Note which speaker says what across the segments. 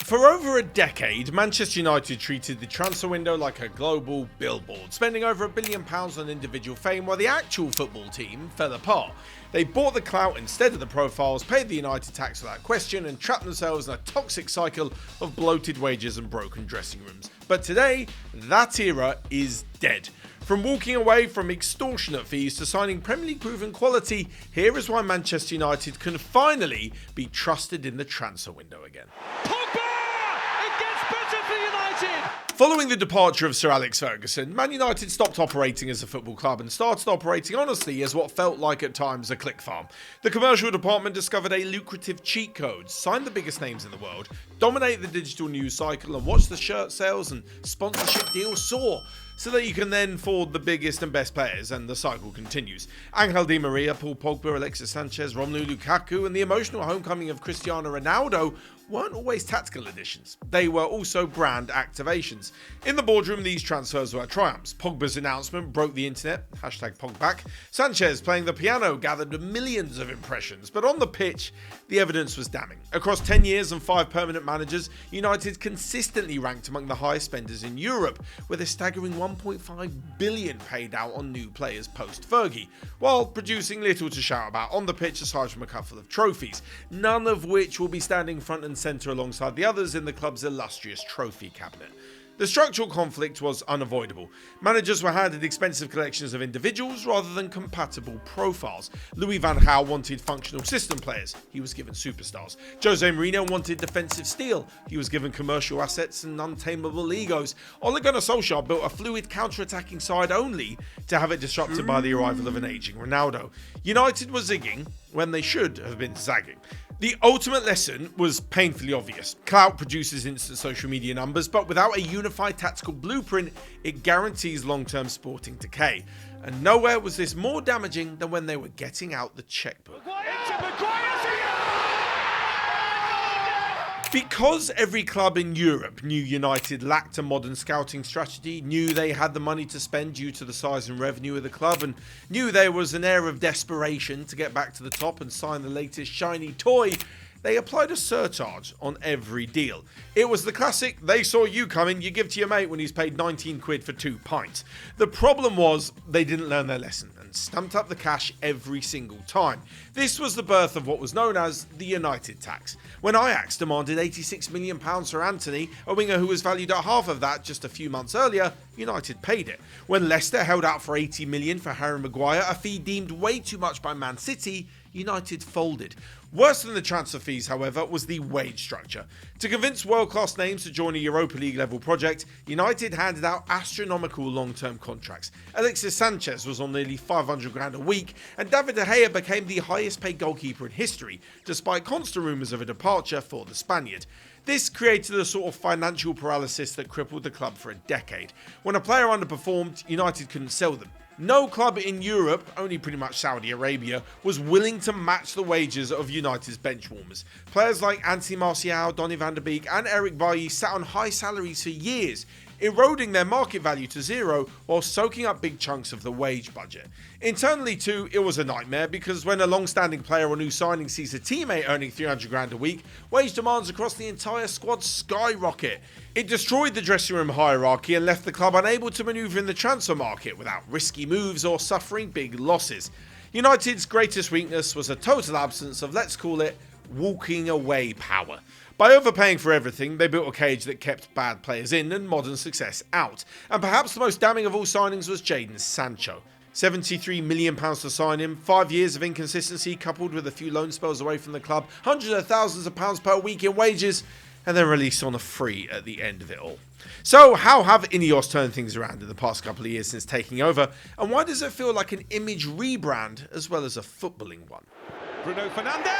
Speaker 1: For over a decade, Manchester United treated the transfer window like a global billboard, spending over £1 billion on individual fame while the actual football team fell apart. They bought the clout instead of the profiles, paid the United tax without question, and trapped themselves in a toxic cycle of bloated wages and broken dressing rooms. But today, that era is dead. From walking away from extortionate fees to signing Premier League proven quality, here is why Manchester United can finally be trusted in the transfer window again. Following the departure of 𝗘𝗫𝗧𝗥𝗔-𝗧𝗜𝗠𝗘, Man United stopped operating as a football club and started operating honestly as what felt like at times a click farm. The commercial department discovered a lucrative cheat code, signed the biggest names in the world, dominated the digital news cycle, and watched the shirt sales and sponsorship deals soar, so that you can then afford the biggest and best players, and the cycle continues. Ángel Di María, Paul Pogba, Alexis Sanchez, Romelu Lukaku, and the emotional homecoming of Cristiano Ronaldo weren't always tactical additions. They were also brand activations. In the boardroom, these transfers were triumphs. Pogba's announcement broke the internet, #PogBack. Sanchez playing the piano gathered millions of impressions, but on the pitch, the evidence was damning. Across 10 years and 5 permanent managers, United consistently ranked among the highest spenders in Europe, with a staggering £1.5 billion paid out on new players post-Fergie, while producing little to shout about on the pitch aside from a couple of trophies, none of which will be standing front and centre alongside the others in the club's illustrious trophy cabinet. The structural conflict was unavoidable. Managers were handed expensive collections of individuals rather than compatible profiles. Louis van Gaal wanted functional system players. He was given superstars. Jose Mourinho wanted defensive steel. He was given commercial assets and untamable egos. Ole Gunnar Solskjaer built a fluid counter-attacking side only to have it disrupted by the arrival of an ageing Ronaldo. United was zigging when they should have been zagging. The ultimate lesson was painfully obvious. Clout produces instant social media numbers, but without a unified tactical blueprint, it guarantees long-term sporting decay. And nowhere was this more damaging than when they were getting out the checkbook. Because every club in Europe knew United lacked a modern scouting strategy, knew they had the money to spend due to the size and revenue of the club, and knew there was an air of desperation to get back to the top and sign the latest shiny toy, they applied a surcharge on every deal. It was the classic, they saw you coming, you give to your mate when he's paid 19 quid for 2 pints. The problem was they didn't learn their lesson and stumped up the cash every single time. This was the birth of what was known as the United tax. When Ajax demanded £86 million for Antony, a winger who was valued at half of that just a few months earlier, United paid it. When Leicester held out for £80 million for Harry Maguire, a fee deemed way too much by Man City, United folded. Worse than the transfer fees, however, was the wage structure. To convince world-class names to join a Europa League level project, United handed out astronomical long-term contracts. Alexis Sanchez was on nearly 500 grand a week, and David De Gea became the highest paid goalkeeper in history, despite constant rumours of a departure for the Spaniard. This created a sort of financial paralysis that crippled the club for a decade. When a player underperformed, United couldn't sell them. No club in Europe, only pretty much Saudi Arabia, was willing to match the wages of United's benchwarmers. Players like Anthony Martial, Donny van der Beek and Eric Bailly sat on high salaries for years, eroding their market value to zero while soaking up big chunks of the wage budget. Internally too, it was a nightmare because when a long-standing player or new signing sees a teammate earning 300 grand a week, wage demands across the entire squad skyrocket. It destroyed the dressing room hierarchy and left the club unable to manoeuvre in the transfer market without risky moves or suffering big losses. United's greatest weakness was a total absence of, let's call it, walking away power. By overpaying for everything, they built a cage that kept bad players in and modern success out. And perhaps the most damning of all signings was Jadon Sancho. £73 million to sign him, 5 years of inconsistency coupled with a few loan spells away from the club, hundreds of thousands of pounds per week in wages, and then released on a free at the end of it all. So how have Ineos turned things around in the past couple of years since taking over, and why does it feel like an image rebrand as well as a footballing one?
Speaker 2: Bruno Fernandes!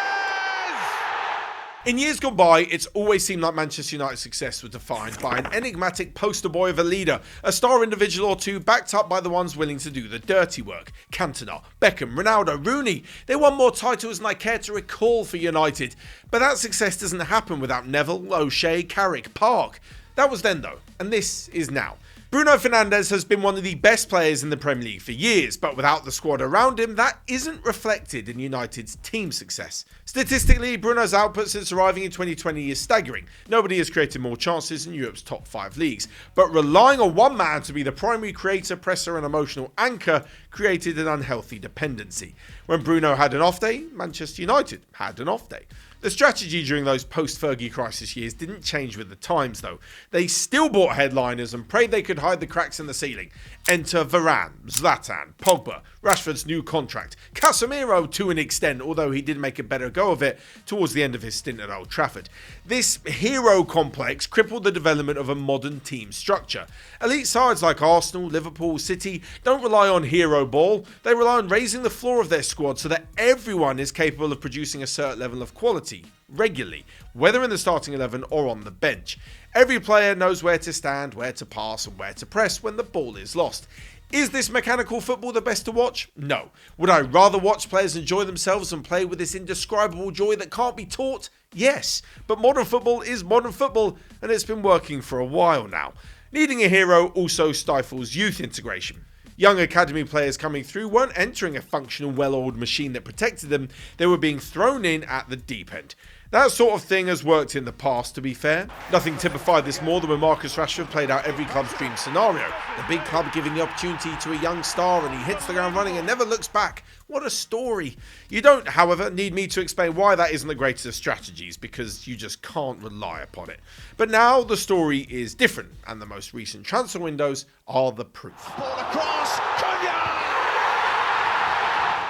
Speaker 1: In years gone by, it's always seemed like Manchester United's success was defined by an enigmatic poster boy of a leader, a star individual or two backed up by the ones willing to do the dirty work. Cantona, Beckham, Ronaldo, Rooney. They won more titles than I care to recall for United. But that success doesn't happen without Neville, O'Shea, Carrick, Park. That was then though, and this is now. Bruno Fernandes has been one of the best players in the Premier League for years, but without the squad around him, that isn't reflected in United's team success. Statistically, Bruno's output since arriving in 2020 is staggering. Nobody has created more chances in Europe's top 5 leagues, but relying on one man to be the primary creator, presser and emotional anchor created an unhealthy dependency. When Bruno had an off day, Manchester United had an off day. The strategy during those post-Fergie crisis years didn't change with the times though. They still bought headliners and prayed they could hide the cracks in the ceiling. Enter Varane, Zlatan, Pogba, Rashford's new contract, Casemiro to an extent, although he did make a better go of it towards the end of his stint at Old Trafford. This hero complex crippled the development of a modern team structure. Elite sides like Arsenal, Liverpool, City don't rely on hero ball, they rely on raising the floor of their squad so that everyone is capable of producing a certain level of quality regularly, whether in the starting 11 or on the bench. Every player knows where to stand, where to pass and where to press when the ball is lost. Is this mechanical football the best to watch? No. Would I rather watch players enjoy themselves and play with this indescribable joy that can't be taught? Yes. But modern football is modern football and it's been working for a while now. Needing a hero also stifles youth integration. Young academy players coming through weren't entering a functional, well-oiled machine that protected them, they were being thrown in at the deep end. That sort of thing has worked in the past, to be fair. Nothing typified this more than when Marcus Rashford played out every club's dream scenario. The big club giving the opportunity to a young star and he hits the ground running and never looks back. What a story. You don't, however, need me to explain why that isn't the greatest of strategies, because you just can't rely upon it. But now the story is different, and the most recent transfer windows are the proof.
Speaker 2: Ball across,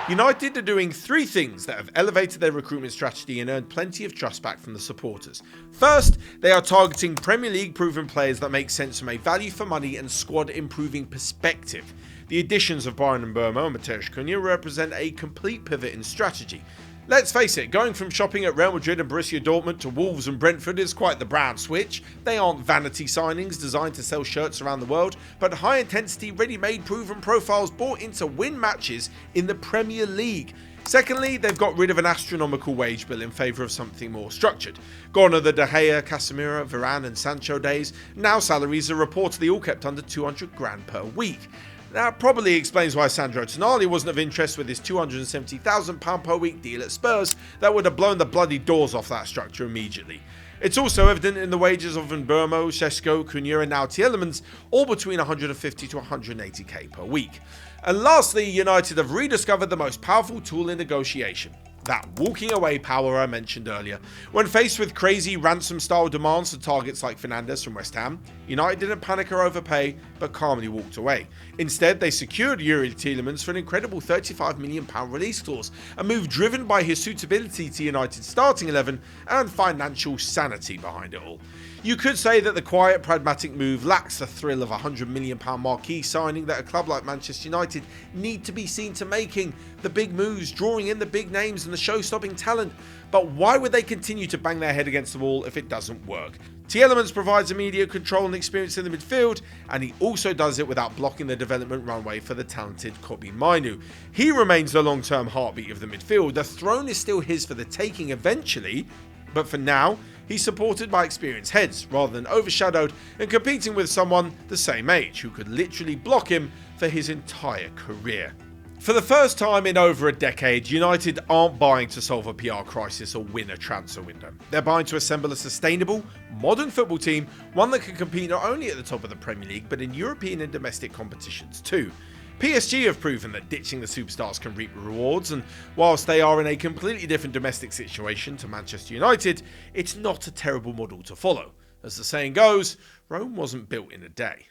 Speaker 1: United are doing 3 things that have elevated their recruitment strategy and earned plenty of trust back from the supporters. First, they are targeting Premier League proven players that make sense from a value for money and squad improving perspective. The additions of Bryan Mbeumo and 𝗘𝗫𝗧𝗥𝗔 represent a complete pivot in strategy. Let's face it, going from shopping at Real Madrid and Borussia Dortmund to Wolves and Brentford is quite the brand switch. They aren't vanity signings designed to sell shirts around the world, but high-intensity, ready-made, proven profiles bought in to win matches in the Premier League. Secondly, they've got rid of an astronomical wage bill in favour of something more structured. Gone are the De Gea, Casemiro, Varane and Sancho days. Now salaries are reportedly all kept under 200 grand per week. That probably explains why Sandro Tonali wasn't of interest with his £270,000 per week deal at Spurs that would have blown the bloody doors off that structure immediately. It's also evident in the wages of Mbeumo, Šeško, Cunha and now Tielemans, all between 150 to 180k per week. And lastly, United have rediscovered the most powerful tool in negotiation. That walking away power I mentioned earlier. When faced with crazy ransom-style demands to targets like Fernandes from West Ham, United didn't panic or overpay, but calmly walked away. Instead, they secured Youri Tielemans for an incredible £35 million release clause, a move driven by his suitability to United's starting 11 and financial sanity behind it all. You could say that the quiet, pragmatic move lacks the thrill of a £100 million marquee signing that a club like Manchester United need to be seen to making. The big moves, drawing in the big names and the show-stopping talent. But why would they continue to bang their head against the wall if it doesn't work? Tielemans provides immediate control and experience in the midfield, and he also does it without blocking the development runway for the talented 𝗘𝗫𝗧𝗏. He remains the long-term heartbeat of the midfield. The throne is still his for the taking eventually, but for now, he's supported by experienced heads rather than overshadowed and competing with someone the same age who could literally block him for his entire career. For the first time in over a decade, United aren't buying to solve a PR crisis or win a transfer window. They're buying to assemble a sustainable, modern football team, one that can compete not only at the top of the Premier League but in European and domestic competitions too. PSG have proven that ditching the superstars can reap rewards, and whilst they are in a completely different domestic situation to Manchester United, it's not a terrible model to follow. As the saying goes, Rome wasn't built in a day.